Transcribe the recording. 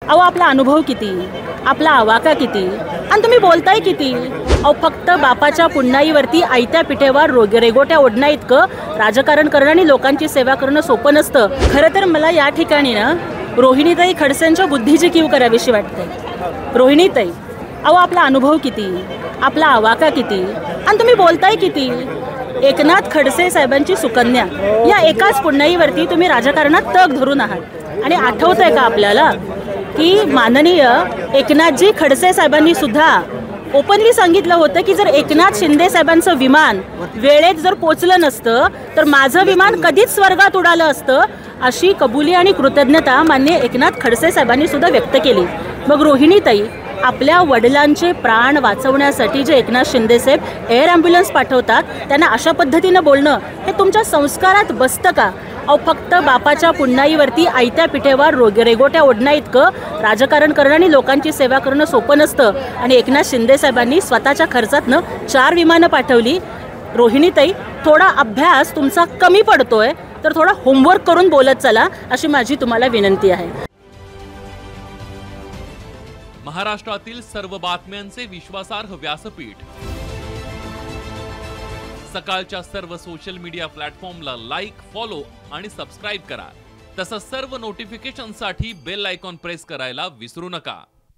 अहो आपला अनुभव किती, आपला आवाका किती आणि तुम्ही बोलताय किती? अहो फक्त बापाच्या पुन्हाईवरती आयत्या पिठेवर रेगोट्या ओढणं इतकं राजकारण करणं आणि लोकांची सेवा करणं सोपं नसतं. खरं तर मला या ठिकाणी ना रोहिणीताई खडसेंच्या बुद्धीची कीव करावीशी वाटते. रोहिणीताई, अहो आपला अनुभव किती, आपला आवाका किती आणि तुम्ही बोलताय किती? एकनाथ खडसे साहेबांची सुकन्या या एकाच पुन्हाईवरती तुम्ही राजकारणात तग धरून आहात. आणि आठवतंय का आपल्याला की माननीय एकनाथजी खडसे साहेबांनी सुद्धा ओपनली सांगितलं होतं की जर एकनाथ शिंदे साहेबांचं विमान वेळेत जर पोचलं नसतं तर माझं विमान कधीच स्वर्गात उडालं असतं, अशी कबुली आणि कृतज्ञता माननीय एकनाथ खडसे साहेबांनी सुद्धा व्यक्त केली. मग रोहिणीताई, आपल्या वडिलांचे प्राण वाचवण्यासाठी जे एकनाथ शिंदे साहेब एअर ॲम्ब्युलन्स पाठवतात त्यांना अशा पद्धतीनं बोलणं हे तुमच्या संस्कारात बसतं का? अहो फक्त बापाच्या पुन्हाईवरती आयत्या पिठेवर रेगोट्या ओढणं इतकं राजकारण करणं आणि लोकांची सेवा करणं सोपं नसतं. आणि एकनाथ शिंदे साहेबांनी स्वतःच्या खर्चातनं 4 विमानं पाठवली. रोहिणीताई, थोडा अभ्यास तुमचा कमी पडतोय तर थोडा होमवर्क करून बोलत चला, अशी माझी तुम्हाला विनंती आहे. महाराष्ट्रातील सर्व बातम्यांचे विश्वासार्ह व्यासपीठ, सकाळच्या सर्व सोशल मीडिया प्लॅटफॉर्मला लाईक, फॉलो आणि सबस्क्राईब करा. तसंच सर्व नोटिफिकेशनसाठी बेल आयकॉन प्रेस करायला विसरू नका.